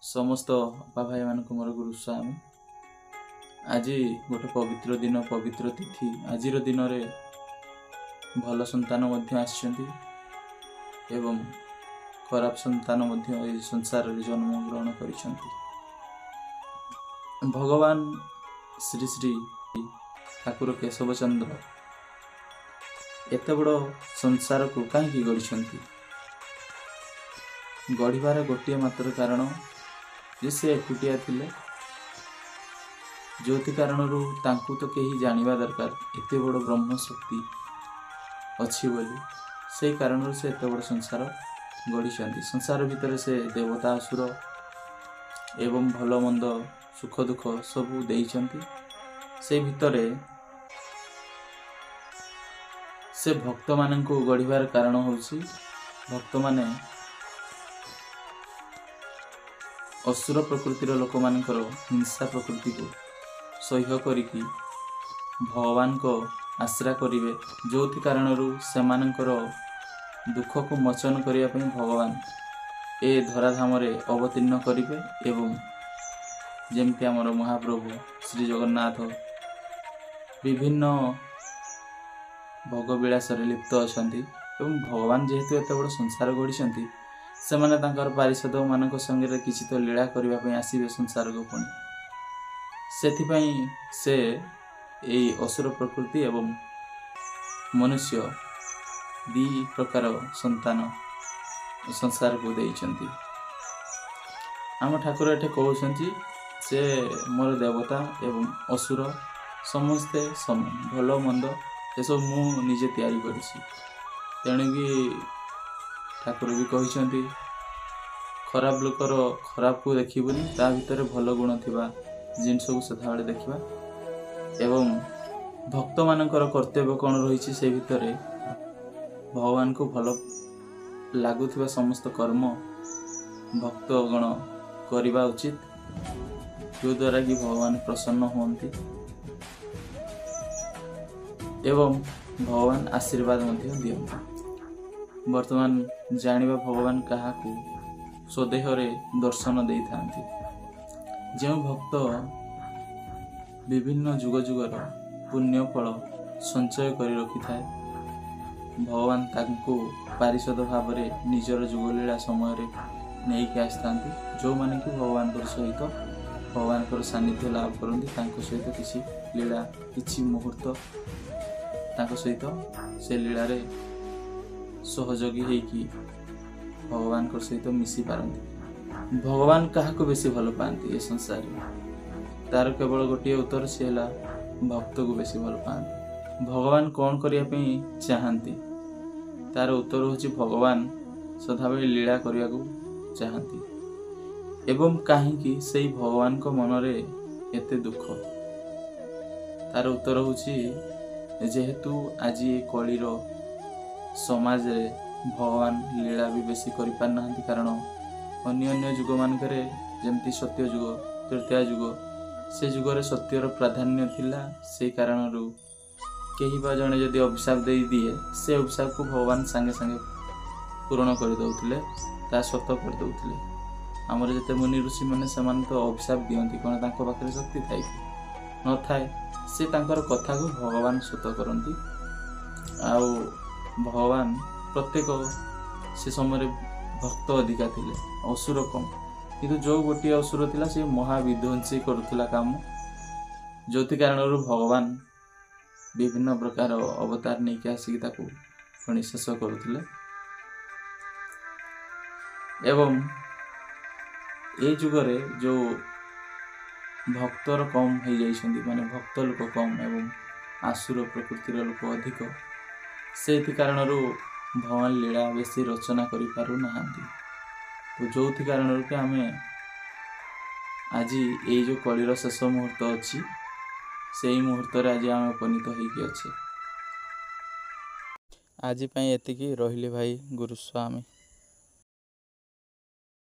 समस्त अपा भाई मानक मोर गुरु स्वामी। आज गोटे पवित्र दिन पवित्र तिथि आज दिन रे भल संतान आसछन्ति एवं खराब संतान ए संसार रे जन्म ग्रहण करिसन्ति। भगवान श्री श्री ठाकुर केशव चंद्र एत बड़ संसार को कहीं गढ़ी गढ़वार गोटे मात्र कारण जे से एकुटिया थिले जो कारण तांकु तो कहीं जानिबा दरकार एते बड़ ब्रह्म शक्ति अच्छी बोली से कारण से एत बड़ संसार गढ़ी। संसार भितर से देवता असुर एवं भल मंद सुख दुख सबू देइछन्ति। से भितरे से भक्त माननकु गढ़िबार कारण होउछि भक्त माने असुर प्रकृतिर लोक मानकर हिंसा प्रकृति को सह्य करिकी भगवान को आश्रा करिवे जो कारण से मानकर दुख को मोचन करिया पई भगवान ए धराधाम रे अवतीर्ण करिवे एवं जेमति आमर महाप्रभु श्री जगन्नाथ विभिन्न भोगविलास लिप्त अछंती एवं भगवान जेहेतु एत बड़ संसार गढ़ी से माने तांकर पारिषद मानक संगे किछि तो लीला करिबा पई आसीबे संसार को पुणी सेथिपई से ए असुर प्रकृति एवं मनुष्य दी प्रकार संतान संसार को देइछन्ति। आम ठाकुर एठे कहउछन्ति से मोर देवता एवं असुर समस्ते समान भल मंद ये सब मु निजे तैयारी करिछि। तेणुकी ठाकुर भी कहते खराब लोकर खराब को देखिबुनी ता भितर भल गुण थिबा जिनस को सदा बेले देखिबा एवं भक्त मानकर कर्तव्य कौन रही से भितर भगवान को भल लागुथिबा समस्त कर्म भक्त गण करवा उचित जो द्वारा कि भगवान प्रसन्न होती एवं भगवान आशीर्वाद दियंती। वर्तमान जानिबा भगवान कहा स्वदेह रे दर्शन दे थांती जो भक्त विभिन्न जुग जुगर पुण्य फल संचय कर रखि थाए भगवान तांको पारिषद भाव रे निजर जुगलीला समय रे नहीं के आसथांती जो माने कि भगवान सहित भगवान सानिध्य लाभ करती तांको सहित किसी लीला किसी मुहूर्त तांको सहित से लीला रे सहयोगी होगी भगवान को सहित मिसी पारती। भगवान क्या बेसी भल पाती ये संसार तार केवल गोटे उत्तर सी है भक्त को बेसी भल पाती। भगवान कौन करने चाहती तार उत्तर हूँ भगवान सदाबले लीला करने को चाहती एवं कहीं से भगवान को मन रे एते दुख तार उत्तर हूँ जेहेतु आज ये कलीर समाज रे भगवान लीला भी बेसी करि पार नाहंती कारण अन्य जुग मानकरे जेमती सत्य जुग तृतीय जुग से जुगरे सत्यर प्राधान्य थिला से कारण कहीं बा जने यदि अभिशाप दे दिए से अभिशाप को भगवान संगे संगे पूर्ण कर दउथिले ता सत कर दउथिले। हमर जते मुनि ऋषि माने समान तो अभिशाप दियंती कोन तांको पाखरे शक्ति थाई न थाए से तांकर कथा को भगवान सत करंती आउ भगवान प्रत्येक से समय भक्त अधिका थिले असुर कम किंतु जो गोटे असुर थिला से महाविध्वंसी करुथिला काम जो कारण भगवान विभिन्न प्रकार अवतार नहीं के आसिक ताकू पुणी शेष करुथिले एवं ए जुगरे जो भक्तर कम हो जाइछन्ति माने भक्त लोक कम एवं आसुर प्रकृतिर लोक अधिक से कारण भगवान लीला बेसी रचना करि पारु नाहंती। तो जो कारण के आमे आज ये जो कलीर शेष मुहूर्त अच्छी से मुहूर्त आज आम उपनीत होइके अच्छे। आज एतिकी रहिले भाई गुरुस्वामी।